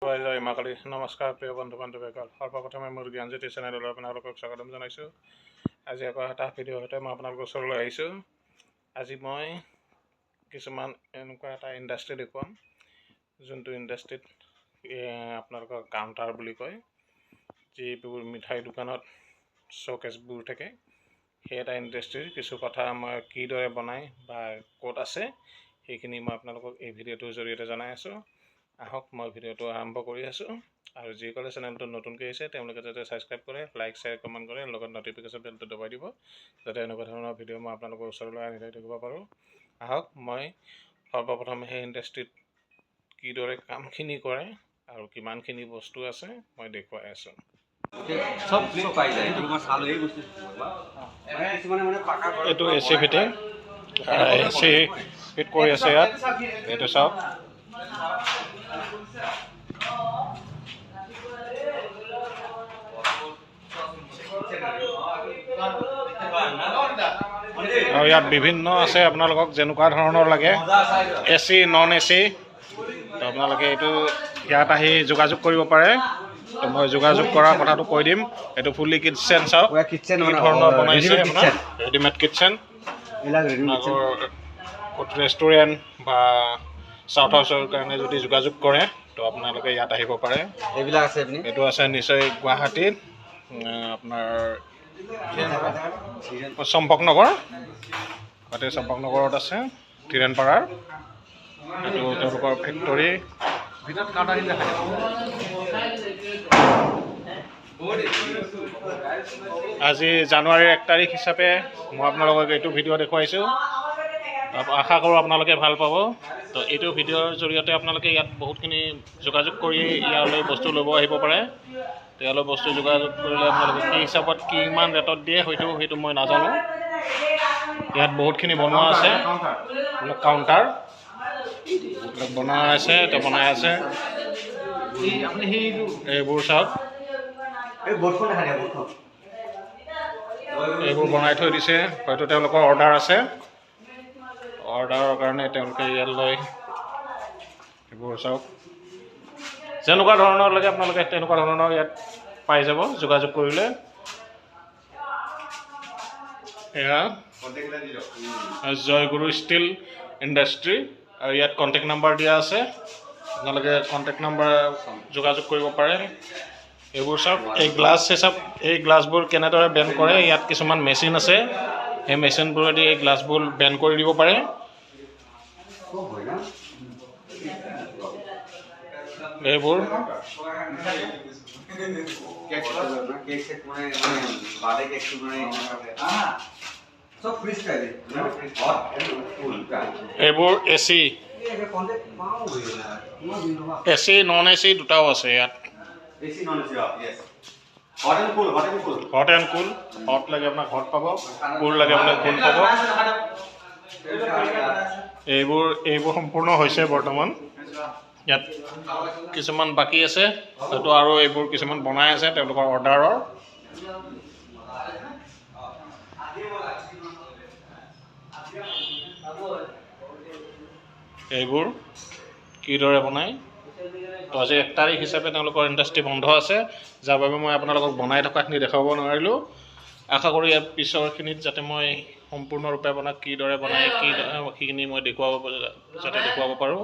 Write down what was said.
জয় মা কালী। নমস্কাৰ প্ৰিয় বন্ধু বান্ধৱীসকল, সৰ্বপ্ৰথমে মোৰ জ্ঞানজ্যোতি চেনেললৈ আপোনালোকক স্বাগতম জনাইছোঁ। আজি আকৌ এটা ভিডিঅ'ৰ সৈতে মই আপোনালোকৰ ওচৰলৈ আহিছোঁ। আজি মই কিছুমান এনেকুৱা এটা ইণ্ডাষ্ট্ৰি দেখুৱাম, যোনটো ইণ্ডাষ্ট্ৰিত আপোনালোকৰ কাউণ্টাৰ বুলি কয়, যিবোৰ মিঠাই দোকানত শ্ব'কেছবোৰ থাকে, সেই এটা ইণ্ডাষ্ট্ৰিৰ কিছু কথা মই কিদৰে বনাই বা ক'ত আছে সেইখিনি মই আপোনালোকক এই ভিডিঅ'টোৰ জৰিয়তে জনাই আছোঁ। আহক মই ভিডিঅ'টো আৰম্ভ কৰি আছোঁ। আৰু যিসকলে চেনেলটো নতুনকৈ আহিছে তেওঁলোকে যাতে ছাবস্ক্ৰাইব কৰে, লাইক শ্বেয়াৰ কমেণ্ট কৰে, লগত নটিফিকেশ্যন বেলটো দবাই দিব, যাতে এনেকুৱা ধৰণৰ ভিডিঅ' মই আপোনালোকৰ ওচৰলৈ আনি থাকিব পাৰোঁ। আহক মই সৰ্বপ্ৰথমে সেই ইণ্ডাষ্ট্ৰিত কিদৰে কামখিনি কৰে আৰু কিমানখিনি বস্তু আছে মই দেখুৱাই আছোঁ। এইটো এ চি ফিটিং, এ চি ফিট কৰি আছে ইয়াত, এইটো চাওক। আৰু ইয়াত বিভিন্ন আছে, আপোনালোকক যেনেকুৱা ধৰণৰ লাগে, এ চি নন এ চি, তো আপোনালোকে এইটো ইয়াত আহি যোগাযোগ কৰিব পাৰে। তো মই যোগাযোগ কৰাৰ কথাটো কৈ দিম। এইটো ফুল্লি কিটচেন, চাওক কি ধৰণৰ বনাইছে আপোনাৰ, ৰেডিমেড কিটচেন। ৰেষ্টুৰেণ্ট বা চাউথ হাউচৰ কাৰণে যদি যোগাযোগ কৰে তো আপোনালোকে ইয়াত আহিব পাৰে। এইবিলাক আছে, এইটো আছে নিশ্চয় গুৱাহাটীত, আপোনাৰ চম্পকনগৰ, তাতে চম্পকনগৰত আছে, ধীৰেণপাৰাৰ। এইটো তেওঁলোকৰ ফেক্টৰী। আজি জানুৱাৰীৰ 1 তাৰিখ হিচাপে মই আপোনালোকক এইটো ভিডিঅ' দেখুৱাইছোঁ। আশা কৰোঁ আপোনালোকে ভাল পাব। তো এইটো ভিডিঅ'ৰ জৰিয়তে আপোনালোকে ইয়াত বহুতখিনি যোগাযোগ কৰি ইয়ালৈ বস্তু ল'ব আহিব পাৰে। ইয়ালৈ বস্তু যোগাযোগ কৰিলে আপোনালোকে কি হিচাপত কিমান ৰেটত দিয়ে সেইটো মই নাজানো। ইয়াত বহুতখিনি বনোৱা আছে, কাউণ্টাৰ বনোৱা আছে, তো বনাই আছে। এইবোৰ চাওক, এইবোৰ বনাই থৈ দিছে, হয়তো তেওঁলোকৰ অৰ্ডাৰ আছে। অৰ্ডাৰৰ কাৰণে তেওঁলোকে ইয়ালৈ এইবোৰ চাওক, যেনেকুৱা ধৰণৰ লাগে আপোনালোকে তেনেকুৱা ধৰণৰ ইয়াত পাই যাব যোগাযোগ কৰিলে। এয়া জয়গুৰু ষ্টীল ইণ্ডাষ্ট্ৰী, আৰু ইয়াত কণ্টেক্ট নাম্বাৰ দিয়া আছে, আপোনালোকে কণ্টেক্ট নাম্বাৰ যোগাযোগ কৰিব পাৰে। এইবোৰ চাওক, এই গ্লাছ হিচাপ, এই গ্লাছবোৰ কেনেদৰে বেণ্ড কৰে, ইয়াত কিছুমান মেচিন আছে, সেই মেচিনবোৰেদি এই গ্লাছবোৰ বেণ্ড কৰি দিব পাৰে। এইবোৰ এ চি, এ চি নন এ চি দুটাও আছে ইয়াত। হট এণ্ড কুল, হট লাগে আপোনাক হট পাব, কুল লাগে আপোনাক কুল পাব। এইবোৰ সম্পূৰ্ণ হৈছে বৰ্তমান। ইয়াত কিছুমান বাকী আছে, হয়তো আৰু এইবোৰ কিছুমান বনাই আছে তেওঁলোকৰ অৰ্ডাৰৰ। এইবোৰ কিদৰে বনায়। তো আজি 1 তাৰিখ হিচাপে তেওঁলোকৰ ইণ্ডাষ্ট্ৰি বন্ধ আছে, যাৰ বাবে মই আপোনালোকক বনাই থকাখিনি দেখাব নোৱাৰিলোঁ। আশা কৰোঁ ইয়াৰ পিছৰখিনিত যাতে মই সম্পূৰ্ণৰূপে আপোনাক কিদৰে বনায় সেইখিনি মই দেখুৱাব পাৰোঁ।